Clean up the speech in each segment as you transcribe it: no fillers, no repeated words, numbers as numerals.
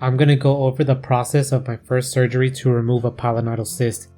I'm going to go over the process of my first surgery to remove a pilonidal cyst.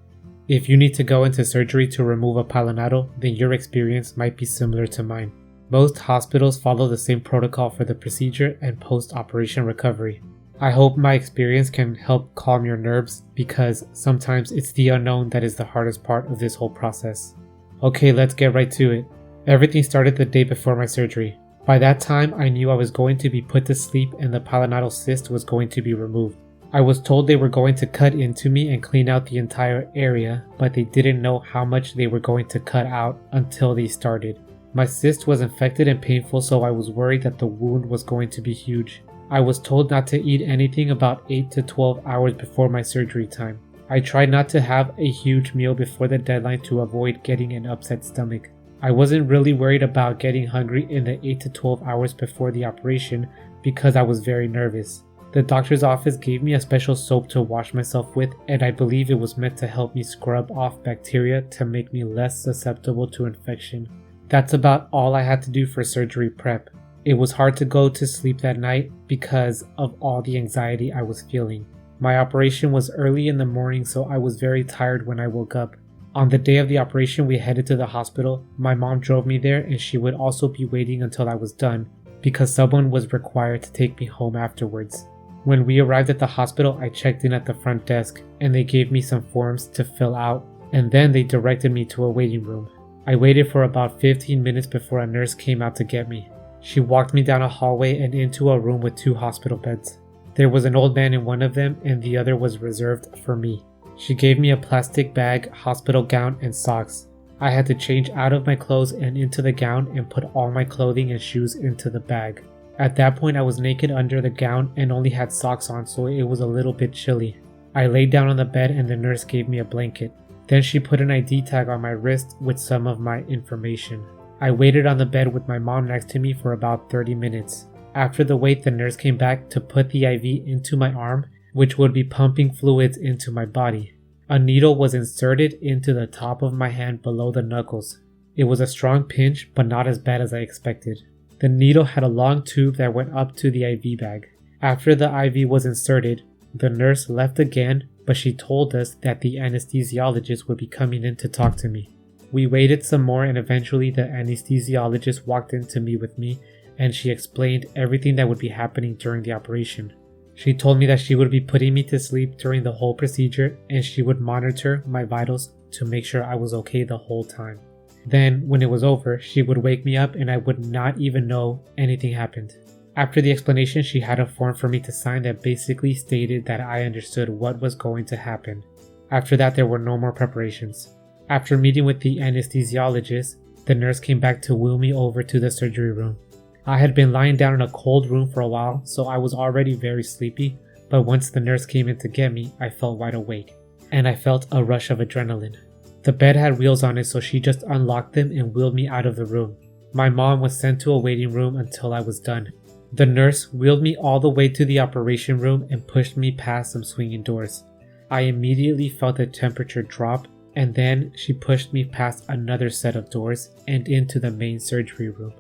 If you need to go into surgery to remove a pilonidal, then your experience might be similar to mine. Most hospitals follow the same protocol for the procedure and post-operation recovery. I hope my experience can help calm your nerves because sometimes it's the unknown that is the hardest part of this whole process. Okay, let's get right to it. Everything started the day before my surgery. By that time, I knew I was going to be put to sleep and the pilonidal cyst was going to be removed. I was told they were going to cut into me and clean out the entire area, but they didn't know how much they were going to cut out until they started. My cyst was infected and painful, so I was worried that the wound was going to be huge. I was told not to eat anything about 8 to 12 hours before my surgery time. I tried not to have a huge meal before the deadline to avoid getting an upset stomach. I wasn't really worried about getting hungry in the 8 to 12 hours before the operation because I was very nervous. The doctor's office gave me a special soap to wash myself with, and I believe it was meant to help me scrub off bacteria to make me less susceptible to infection. That's about all I had to do for surgery prep. It was hard to go to sleep that night because of all the anxiety I was feeling. My operation was early in the morning, so I was very tired when I woke up. On the day of the operation, we headed to the hospital. My mom drove me there, and she would also be waiting until I was done because someone was required to take me home afterwards. When we arrived at the hospital, I checked in at the front desk and they gave me some forms to fill out, and then they directed me to a waiting room. I waited for about 15 minutes before a nurse came out to get me. She walked me down a hallway and into a room with 2 hospital beds. There was an old man in one of them and the other was reserved for me. She gave me a plastic bag, hospital gown, and socks. I had to change out of my clothes and into the gown and put all my clothing and shoes into the bag. At that point I was naked under the gown and only had socks on, so it was a little bit chilly. I laid down on the bed and the nurse gave me a blanket. Then she put an ID tag on my wrist with some of my information. I waited on the bed with my mom next to me for about 30 minutes. After the wait, the nurse came back to put the IV into my arm, which would be pumping fluids into my body. A needle was inserted into the top of my hand below the knuckles. It was a strong pinch, but not as bad as I expected. The needle had a long tube that went up to the IV bag. After the IV was inserted, the nurse left again, but she told us that the anesthesiologist would be coming in to talk to me. We waited some more and eventually the anesthesiologist walked in to meet with me and she explained everything that would be happening during the operation. She told me that she would be putting me to sleep during the whole procedure and she would monitor my vitals to make sure I was okay the whole time. Then, when it was over, she would wake me up and I would not even know anything happened. After the explanation, she had a form for me to sign that basically stated that I understood what was going to happen. After that, there were no more preparations. After meeting with the anesthesiologist, the nurse came back to wheel me over to the surgery room. I had been lying down in a cold room for a while, so I was already very sleepy, but once the nurse came in to get me, I felt wide awake, and I felt a rush of adrenaline. The bed had wheels on it, so she just unlocked them and wheeled me out of the room. My mom was sent to a waiting room until I was done. The nurse wheeled me all the way to the operation room and pushed me past some swinging doors. I immediately felt the temperature drop, and then she pushed me past another set of doors and into the main surgery room.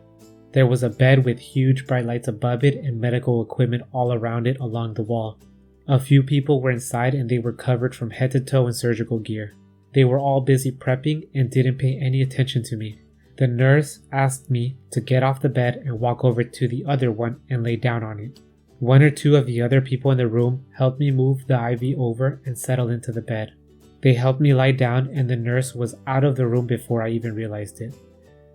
There was a bed with huge bright lights above it and medical equipment all around it along the wall. A few people were inside and they were covered from head to toe in surgical gear. They were all busy prepping and didn't pay any attention to me. The nurse asked me to get off the bed and walk over to the other one and lay down on it. 1 or 2 of the other people in the room helped me move the IV over and settle into the bed. They helped me lie down and the nurse was out of the room before I even realized it.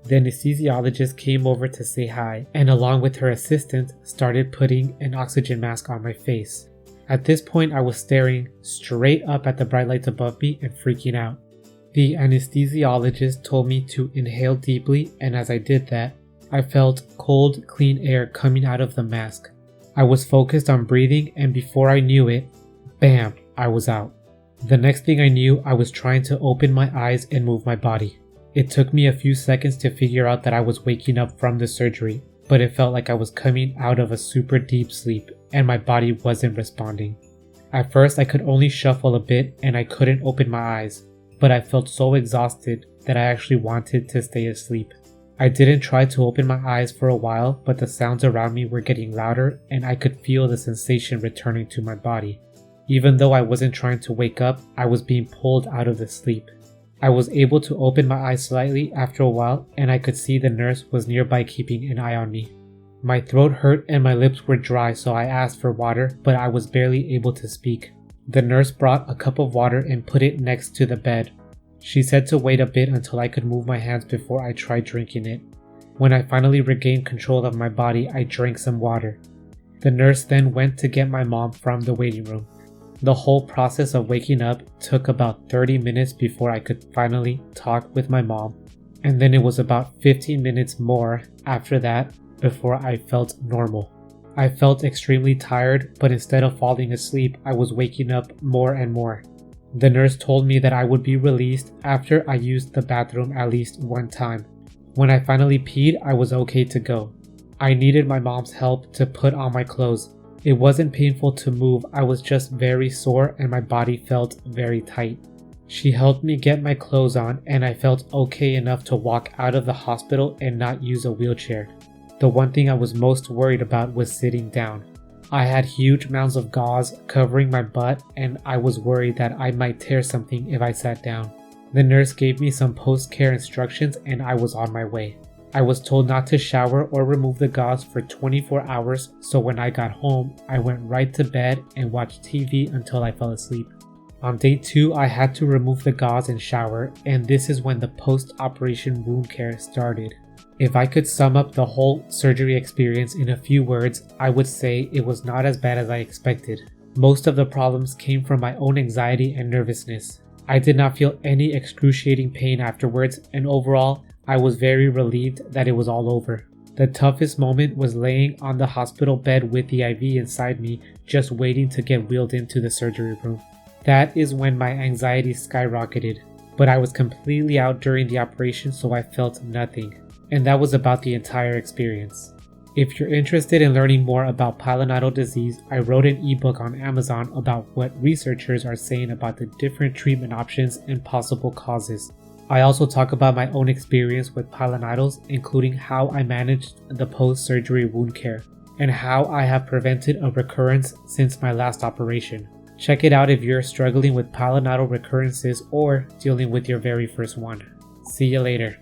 The anesthesiologist came over to say hi and along with her assistant started putting an oxygen mask on my face. At this point I was staring straight up at the bright lights above me and freaking out. The anesthesiologist told me to inhale deeply and as I did that, I felt cold, clean air coming out of the mask. I was focused on breathing and before I knew it, bam, I was out. The next thing I knew, I was trying to open my eyes and move my body. It took me a few seconds to figure out that I was waking up from the surgery, but it felt like I was coming out of a super deep sleep and my body wasn't responding. At first I could only shuffle a bit and I couldn't open my eyes, but I felt so exhausted that I actually wanted to stay asleep. I didn't try to open my eyes for a while, but the sounds around me were getting louder and I could feel the sensation returning to my body. Even though I wasn't trying to wake up, I was being pulled out of the sleep. I was able to open my eyes slightly after a while, and I could see the nurse was nearby keeping an eye on me. My throat hurt and my lips were dry, so I asked for water, but I was barely able to speak. The nurse brought a cup of water and put it next to the bed. She said to wait a bit until I could move my hands before I tried drinking it. When I finally regained control of my body, I drank some water. The nurse then went to get my mom from the waiting room. The whole process of waking up took about 30 minutes before I could finally talk with my mom, and then it was about 15 minutes more after that before I felt normal. I felt extremely tired, but instead of falling asleep, I was waking up more and more. The nurse told me that I would be released after I used the bathroom at least one time. When I finally peed, I was okay to go. I needed my mom's help to put on my clothes. It wasn't painful to move, I was just very sore and my body felt very tight. She helped me get my clothes on and I felt okay enough to walk out of the hospital and not use a wheelchair. The one thing I was most worried about was sitting down. I had huge mounds of gauze covering my butt and I was worried that I might tear something if I sat down. The nurse gave me some post-care instructions and I was on my way. I was told not to shower or remove the gauze for 24 hours, so when I got home, I went right to bed and watched TV until I fell asleep. On day 2, I had to remove the gauze and shower, and this is when the post-operation wound care started. If I could sum up the whole surgery experience in a few words, I would say it was not as bad as I expected. Most of the problems came from my own anxiety and nervousness. I did not feel any excruciating pain afterwards, and overall, I was very relieved that it was all over. The toughest moment was laying on the hospital bed with the IV inside me, just waiting to get wheeled into the surgery room. That is when my anxiety skyrocketed, but I was completely out during the operation, so I felt nothing. And that was about the entire experience. If you're interested in learning more about pilonidal disease, I wrote an ebook on Amazon about what researchers are saying about the different treatment options and possible causes. I also talk about my own experience with pilonidals, including how I managed the post-surgery wound care, and how I have prevented a recurrence since my last operation. Check it out if you're struggling with pilonidal recurrences or dealing with your very first one. See you later.